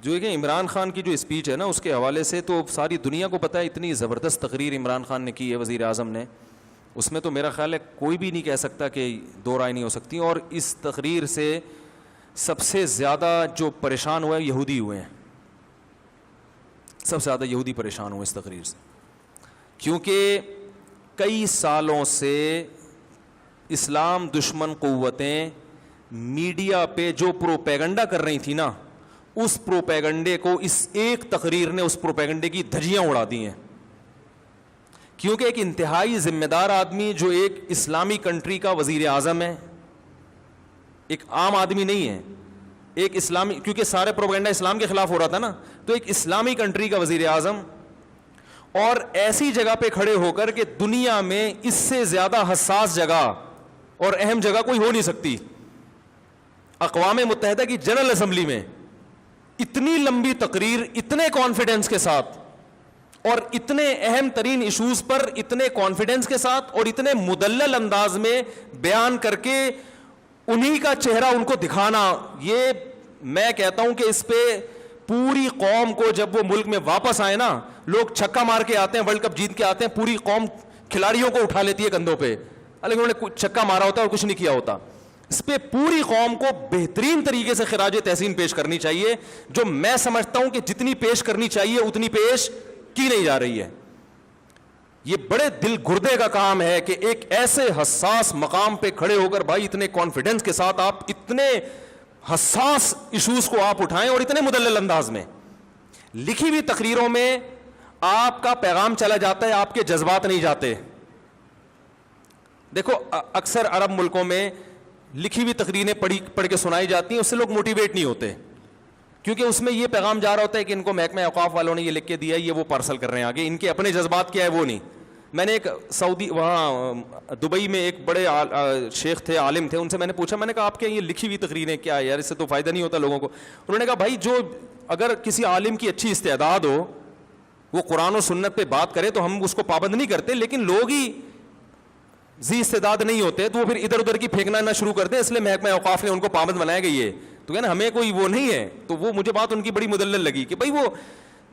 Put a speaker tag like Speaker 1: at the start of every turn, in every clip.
Speaker 1: جو کہ عمران خان کی جو اسپیچ ہے نا اس کے حوالے سے تو ساری دنیا کو پتہ ہے اتنی زبردست تقریر عمران خان نے کی ہے وزیر اعظم نے, اس میں تو میرا خیال ہے کوئی بھی نہیں کہہ سکتا کہ دو رائے نہیں ہو سکتی. اور اس تقریر سے سب سے زیادہ جو پریشان ہوئے یہودی ہوئے ہیں, سب سے زیادہ یہودی پریشان ہوئے اس تقریر سے, کیونکہ کئی سالوں سے اسلام دشمن قوتیں میڈیا پہ جو پروپیگنڈا کر رہی تھی نا, اس پروپیگنڈے کو اس ایک تقریر نے اس پروپیگنڈے کی دھجیاں اڑا دی ہیں. کیونکہ ایک انتہائی ذمہ دار آدمی جو ایک اسلامی کنٹری کا وزیر اعظم ہے, ایک عام آدمی نہیں ہے, ایک اسلامی, کیونکہ سارے پروپیگنڈا اسلام کے خلاف ہو رہا تھا نا, تو ایک اسلامی کنٹری کا وزیر اعظم, اور ایسی جگہ پہ کھڑے ہو کر کہ دنیا میں اس سے زیادہ حساس جگہ اور اہم جگہ کوئی ہو نہیں سکتی, اقوام متحدہ کی جنرل اسمبلی میں اتنی لمبی تقریر اتنے کانفیڈنس کے ساتھ اور اتنے اہم ترین ایشوز پر اتنے کانفیڈنس کے ساتھ اور اتنے مدلل انداز میں بیان کر کے انہی کا چہرہ ان کو دکھانا, یہ میں کہتا ہوں کہ اس پہ پوری قوم کو, جب وہ ملک میں واپس آئے نا, لوگ چھکا مار کے آتے ہیں, ورلڈ کپ جیت کے آتے ہیں, پوری قوم کھلاڑیوں کو اٹھا لیتی ہے کندھوں پہ, حالانکہ انہوں نے چھکا مارا ہوتا ہے اور کچھ نہیں کیا ہوتا. اس پہ پوری قوم کو بہترین طریقے سے خراج تحسین پیش کرنی چاہیے, جو میں سمجھتا ہوں کہ جتنی پیش کرنی چاہیے اتنی پیش کی نہیں جا رہی ہے. یہ بڑے دل گردے کا کام ہے کہ ایک ایسے حساس مقام پہ کھڑے ہو کر بھائی اتنے کانفیڈنس کے ساتھ آپ اتنے حساس ایشوز کو آپ اٹھائیں اور اتنے مدلل انداز میں. لکھی ہوئی تقریروں میں آپ کا پیغام چلا جاتا ہے, آپ کے جذبات نہیں جاتے. دیکھو اکثر عرب ملکوں میں لکھی ہوئی تقریریں پڑھ کے سنائی جاتی ہیں, اس سے لوگ موٹیویٹ نہیں ہوتے, کیونکہ اس میں یہ پیغام جا رہا ہوتا ہے کہ ان کو محکمہ اوقاف والوں نے یہ لکھ کے دیا ہے, یہ وہ پارسل کر رہے ہیں آگے, ان کے اپنے جذبات کیا ہے وہ نہیں. میں نے ایک سعودی وہاں دبئی میں ایک بڑے شیخ تھے, عالم تھے, ان سے میں نے پوچھا, میں نے کہا آپ کے یہ لکھی ہوئی تقریریں کیا ہے یار, اس سے تو فائدہ نہیں ہوتا لوگوں کو. انہوں نے کہا بھائی جو اگر کسی عالم کی اچھی استعداد ہو, وہ قرآن و سنت پہ بات کرے تو ہم اس کو پابند نہیں کرتے, لیکن لوگ ہی ذی استعداد نہیں ہوتے تو وہ پھر ادھر ادھر کی پھینکنا نہ شروع کرتے, اس لیے محکمہ اوقاف نے ان کو پابند بنایا گئی ہے. تو کہنا ہمیں کوئی وہ نہیں ہے. تو وہ مجھے بات ان کی بڑی مدلل لگی کہ بھائی وہ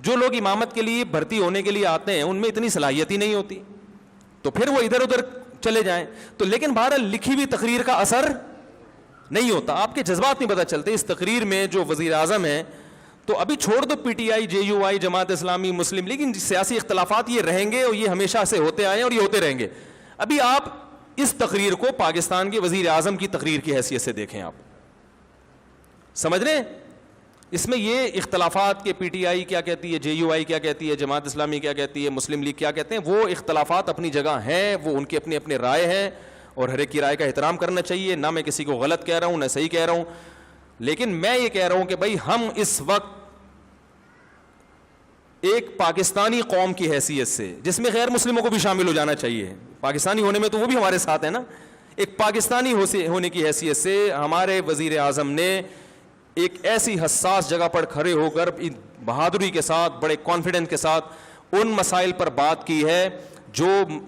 Speaker 1: جو لوگ امامت کے لیے بھرتی ہونے کے لیے آتے ہیں ان میں اتنی صلاحیت ہی نہیں ہوتی, تو پھر وہ ادھر ادھر چلے جائیں. تو لیکن بہرحال لکھی ہوئی تقریر کا اثر نہیں ہوتا, آپ کے جذبات نہیں پتہ چلتے. اس تقریر میں جو وزیر اعظم ہیں, تو ابھی چھوڑ دو P T I, J you آئی, جماعت اسلامی, مسلم, لیکن سیاسی اختلافات یہ رہیں گے اور یہ ہمیشہ سے ہوتے آئے ہیں اور یہ ہوتے رہیں گے. ابھی آپ اس تقریر کو پاکستان کے وزیر اعظم کی تقریر کی حیثیت سے دیکھیں, آپ سمجھ رہے ہیں اس میں یہ اختلافات کہ پی ٹی آئی کیا کہتی ہے, جے یو آئی کیا کہتی ہے, جماعت اسلامی کیا کہتی ہے, مسلم لیگ کیا کہتے ہیں, وہ اختلافات اپنی جگہ ہیں, وہ ان کی اپنی اپنی رائے ہیں اور ہر ایک کی رائے کا احترام کرنا چاہیے. نہ میں کسی کو غلط کہہ رہا ہوں نہ صحیح کہہ رہا ہوں, لیکن میں یہ کہہ رہا ہوں کہ بھائی ہم اس وقت ایک پاکستانی قوم کی حیثیت سے, جس میں غیر مسلموں کو بھی شامل ہو جانا چاہیے, پاکستانی ہونے میں تو وہ بھی ہمارے ساتھ ہیں نا, ایک پاکستانی ہونے کی حیثیت سے ہمارے وزیر اعظم نے ایک ایسی حساس جگہ پر کھڑے ہو کر بہادری کے ساتھ, بڑے کانفیڈنس کے ساتھ ان مسائل پر بات کی ہے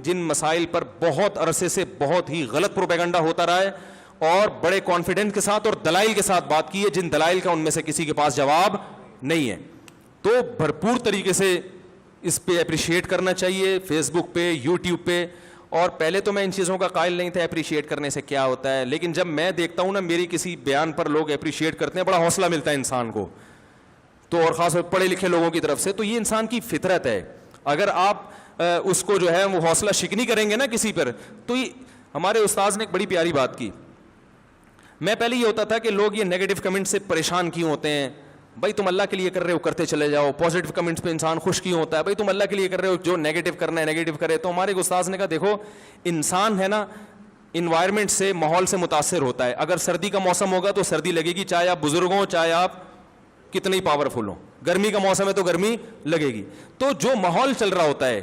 Speaker 1: جن مسائل پر بہت عرصے سے بہت ہی غلط پروپیگنڈا ہوتا رہا ہے, اور بڑے کانفیڈنس کے ساتھ اور دلائل کے ساتھ بات کی ہے, جن دلائل کا ان میں سے کسی کے پاس جواب نہیں ہے. تو بھرپور طریقے سے اس پہ اپریشیٹ کرنا چاہیے, فیس بک پہ, یوٹیوب پہ. اور پہلے تو میں ان چیزوں کا قائل نہیں تھا اپریشیٹ کرنے سے کیا ہوتا ہے, لیکن جب میں دیکھتا ہوں نا میری کسی بیان پر لوگ اپریشیٹ کرتے ہیں, بڑا حوصلہ ملتا ہے انسان کو, تو اور خاص طور پڑھے لکھے لوگوں کی طرف سے. تو یہ انسان کی فطرت ہے, اگر آپ اس کو جو ہے وہ حوصلہ شکنی کریں گے نا کسی پر. تو ہمارے استاذ نے ایک بڑی پیاری بات کی. میں پہلے یہ ہوتا تھا کہ لوگ یہ نیگیٹو کمنٹ سے پریشان کیوں ہوتے ہیں, بھائی تم اللہ کے لیے کر رہے ہو کرتے چلے جاؤ. پازیٹیو کمنٹس پہ انسان خوش کیوں ہوتا ہے, بھائی تم اللہ کے لیے کر رہے ہو, جو نیگیٹو کرنا ہے نیگیٹو کرے. تو ہمارے استاذ نے کہا دیکھو انسان ہے نا انوائرمنٹ سے, ماحول سے متاثر ہوتا ہے. اگر سردی کا موسم ہوگا تو سردی لگے گی, چاہے آپ بزرگ ہوں چاہے آپ کتنے ہی پاورفل ہوں. گرمی کا موسم ہے تو گرمی لگے گی. تو جو ماحول چل رہا ہوتا ہے,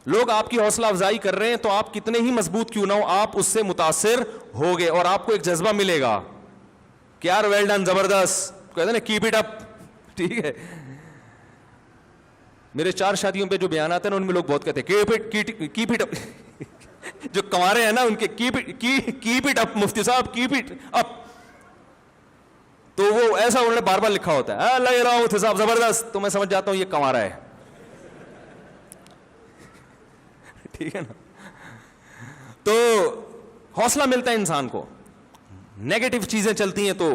Speaker 1: لوگ آپ کی حوصلہ افزائی کر رہے ہیں, تو آپ کتنے ہی مضبوط کیوں نہ ہو, آپ اس سے متاثر ہوگے اور آپ کو ایک جذبہ ملے گا کہ یار ویل ڈن, زبردست, کہتے ہیں نا کیپ اٹ اپ. ٹھیک ہے, میرے 4 شادیوں پہ جو بیان آتے ہیں نا ان میں لوگ بہت کہتے ہیں کیپ اٹ اپ. جو کنوارے ہیں نا ان کے کیپ اٹ اپ, مفتی صاحب کیپ اٹ اپ. تو وہ ایسا انہوں نے بار بار لکھا ہوتا ہے لگ رہا ہوں صاحب زبردست, تو میں سمجھ جاتا ہوں یہ کما رہا ہے. ٹھیک ہے نا. تو حوصلہ ملتا ہے انسان کو, نیگیٹو چیزیں چلتی ہیں تو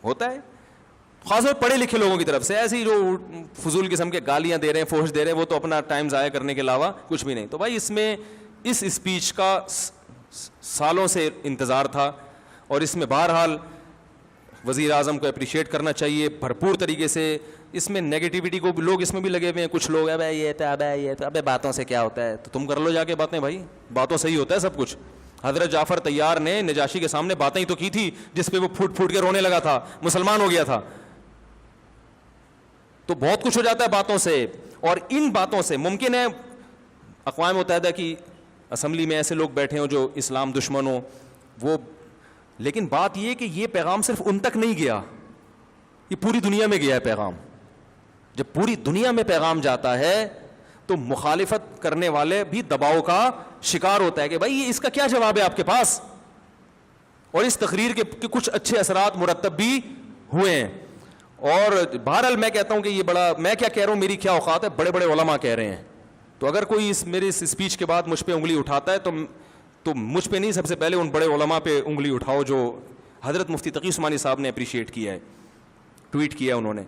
Speaker 1: ہوتا ہے, خاص طور پڑھے لکھے لوگوں کی طرف سے. ایسی جو فضول قسم کے گالیاں دے رہے ہیں, فحش دے رہے ہیں, وہ تو اپنا ٹائم ضائع کرنے کے علاوہ کچھ بھی نہیں. تو بھائی اس میں اس اسپیچ کا سالوں سے انتظار تھا, اور اس میں بہرحال وزیر اعظم کو اپریشیٹ کرنا چاہیے بھرپور طریقے سے. اس میں نیگیٹیوٹی کو لوگ اس میں بھی لگے ہوئے ہیں, کچھ لوگ ابے یہ تو ابے یہ تو ابے باتوں سے کیا ہوتا ہے, تو تم کر لو جا کے باتیں بھائی, باتوں سے ہی ہوتا ہے سب کچھ. حضرت جعفر طیار نے نجاشی کے سامنے باتیں ہی تو کی تھی جس پہ وہ پھوٹ پھوٹ کے رونے لگا تھا, مسلمان ہو گیا تھا. تو بہت کچھ ہو جاتا ہے باتوں سے, اور ان باتوں سے ممکن ہے اقوام متحدہ کی اسمبلی میں ایسے لوگ بیٹھے ہوں جو اسلام دشمن ہوں, وہ, لیکن بات یہ کہ یہ پیغام صرف ان تک نہیں گیا, یہ پوری دنیا میں گیا ہے پیغام. جب پوری دنیا میں پیغام جاتا ہے تو مخالفت کرنے والے بھی دباؤ کا شکار ہوتا ہے کہ بھائی اس کا کیا جواب ہے آپ کے پاس, اور اس تقریر کے کچھ اچھے اثرات مرتب بھی ہوئے ہیں. اور بہرحال میں کہتا ہوں کہ یہ بڑا, میں کیا کہہ رہا ہوں, میری کیا اوقات ہے, بڑے بڑے علماء کہہ رہے ہیں. تو اگر کوئی میرے اس اسپیچ کے بعد مجھ پہ انگلی اٹھاتا ہے تو مجھ پہ نہیں, سب سے پہلے ان بڑے علماء پہ انگلی اٹھاؤ جو حضرت مفتی تقی عثمانی صاحب نے اپریشیٹ کیا ہے, ٹویٹ کیا انہوں نے,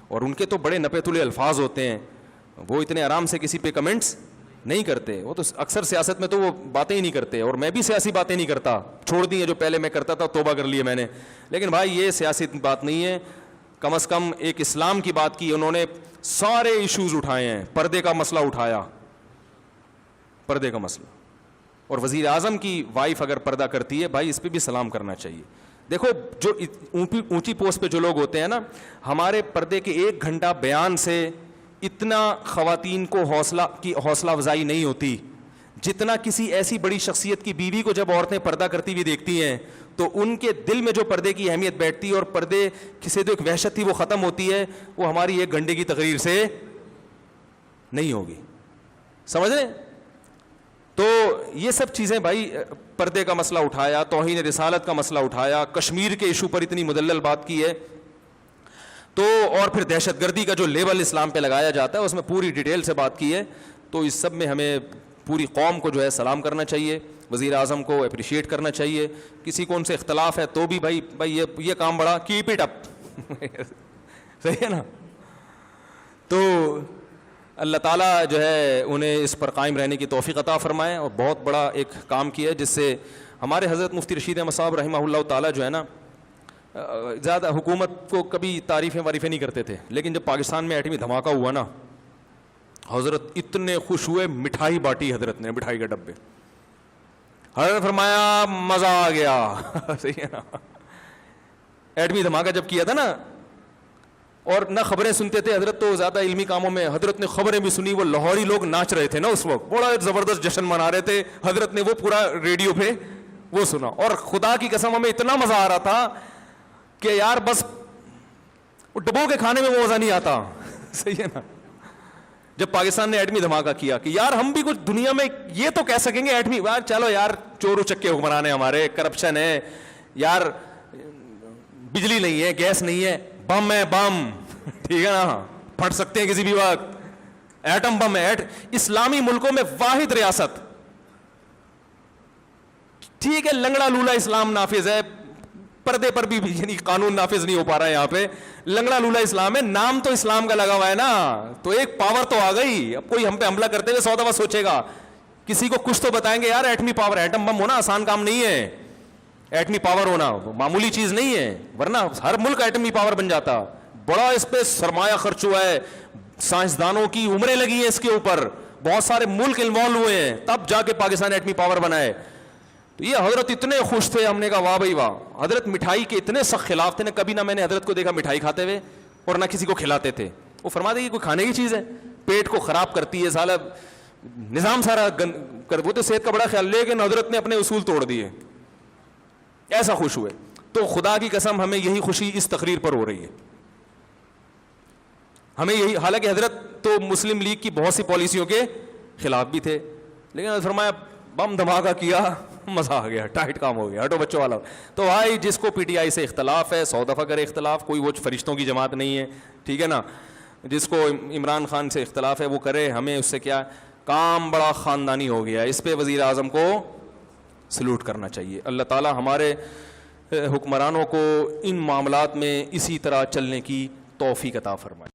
Speaker 1: اور ان کے تو بڑے نپے تلے الفاظ ہوتے ہیں, وہ اتنے آرام سے کسی پہ کمنٹس نہیں کرتے. وہ تو اکثر سیاست میں تو وہ باتیں ہی نہیں کرتے, اور میں بھی سیاسی باتیں نہیں کرتا, چھوڑ دی ہیں جو پہلے میں کرتا تھا, توبہ کر لیے میں نے. لیکن بھائی یہ سیاسی بات نہیں ہے, کم از کم ایک اسلام کی بات کی انہوں نے, سارے ایشوز اٹھائے ہیں, پردے کا مسئلہ اٹھایا, پردے کا مسئلہ. اور وزیر اعظم کی وائف اگر پردہ کرتی ہے بھائی اس پہ بھی سلام کرنا چاہیے. دیکھو جو اونچی پوسٹ پہ جو لوگ ہوتے ہیں نا, ہمارے پردے کے 1 گھنٹہ بیان سے اتنا خواتین کو حوصلہ افزائی نہیں ہوتی جتنا کسی ایسی بڑی شخصیت کی بیوی کو جب عورتیں پردہ کرتی ہوئی دیکھتی ہیں تو ان کے دل میں جو پردے کی اہمیت بیٹھتی ہے, اور پردے سے جو ایک وحشت تھی وہ ختم ہوتی ہے, وہ ہماری 1 گھنٹے کی تقریر سے نہیں ہوگی. سمجھ رہے ہیں؟ تو یہ سب چیزیں بھائی, پردے کا مسئلہ اٹھایا, توہین رسالت کا مسئلہ اٹھایا, کشمیر کے ایشو پر اتنی مدلل بات کی ہے, تو اور پھر دہشت گردی کا جو لیبل اسلام پہ لگایا جاتا ہے اس میں پوری ڈیٹیل سے بات کی ہے. تو اس سب میں ہمیں پوری قوم کو جو ہے سلام کرنا چاہیے, وزیر اعظم کو اپریشیٹ کرنا چاہیے. کسی کو ان سے اختلاف ہے تو بھی بھائی یہ کام بڑا, کیپ اٹ اپ. صحیح ہے نا. تو اللہ تعالیٰ جو ہے انہیں اس پر قائم رہنے کی توفیق عطا فرمائے, اور بہت بڑا ایک کام کیا ہے جس سے ہمارے حضرت مفتی رشید احمد صاحب رحمہ اللہ تعالیٰ جو ہے نا, زیادہ حکومت کو کبھی تعریفیں نہیں کرتے تھے, لیکن جب پاکستان میں ایٹمی دھماکہ ہوا نا, حضرت اتنے خوش ہوئے, مٹھائی بانٹی حضرت نے, مٹھائی کے ڈبے. حضرت فرمایا مزہ آ گیا. صحیح ہے نا. ایٹمی دھماکہ جب کیا تھا نا, اور نہ خبریں سنتے تھے حضرت, تو زیادہ علمی کاموں میں, حضرت نے خبریں بھی سنی. وہ لاہوری لوگ ناچ رہے تھے نا اس وقت, بڑا زبردست جشن منا رہے تھے, حضرت نے وہ پورا ریڈیو پہ وہ سنا. اور خدا کی قسم ہمیں اتنا مزہ آ رہا تھا کہ یار بس ڈبو کے کھانے میں وہ مزہ نہیں آتا. صحیح ہے نا. جب پاکستان نے ایٹمی دھماکہ کیا کہ یار ہم بھی کچھ دنیا میں یہ تو کہہ سکیں گے ایٹمی, یار چلو یار چور اچکے حکمران ہیں ہمارے, کرپشن ہے یار, بجلی نہیں ہے, گیس نہیں ہے, بم ہے, بم ٹھیک ہے نا, پھٹ سکتے ہیں کسی بھی وقت, ایٹم بم ہے. اسلامی ملکوں میں واحد ریاست, ٹھیک ہے لنگڑا لولا اسلام نافذ ہے, پردے پر بھی یعنی قانون نافذ نہیں ہو پا رہا ہے یہاں پہ, لنگڑا لولا اسلام ہے, نام تو اسلام کا لگا ہوا ہے نا, تو ایک پاور تو آ گئی. اب کوئی ہم پہ حملہ کرتے ہوئے 100 دفعہ سوچے گا, کسی کو کچھ تو بتائیں گے یار ایٹمی پاور, ایٹم بم ہونا آسان کام نہیں ہے, ایٹمی پاور ہونا معمولی چیز نہیں ہے, ورنہ ہر ملک ایٹمی پاور بن جاتا. بڑا اس پہ سرمایہ خرچ ہوا ہے, سائنسدانوں کی عمریں لگی ہیں اس کے اوپر, بہت سارے ملک انوالو ہوئے ہیں, تب جا کے پاکستان ایٹمی پاور بنا ہے. تو یہ حضرت اتنے خوش تھے, ہم نے کہا واہ بھائی واہ. حضرت مٹھائی کے اتنے سخت خلاف تھے, کبھی نہ میں نے حضرت کو دیکھا مٹھائی کھاتے ہوئے, اور نہ کسی کو کھلاتے تھے. وہ فرماتے ہیں کہ کوئی کھانے کی چیز ہے, پیٹ کو خراب کرتی ہے, سالہ نظام سارا وہ تو صحت کا بڑا خیال, لیکن حضرت نے اپنے اصول توڑ دیے, ایسا خوش ہوئے. تو خدا کی قسم ہمیں یہی خوشی اس تقریر پر ہو رہی ہے, ہمیں یہی. حالانکہ حضرت تو مسلم لیگ کی بہت سی پالیسیوں کے خلاف بھی تھے, لیکن فرمایا بم دھماکہ کیا, مزہ آ گیا, ٹائٹ کام ہو گیا, ہٹو بچوں والا. تو بھائی جس کو پی ٹی آئی سے اختلاف ہے 100 دفعہ کرے اختلاف, کوئی وہ فرشتوں کی جماعت نہیں ہے, ٹھیک ہے نا. جس کو عمران خان سے اختلاف ہے وہ کرے, ہمیں اس سے کیا, کام بڑا خاندانی ہو گیا, اس پہ وزیر اعظم کو سلوٹ کرنا چاہیے. اللہ تعالی ہمارے حکمرانوں کو ان معاملات میں اسی طرح چلنے کی توفیق عطا فرمائے.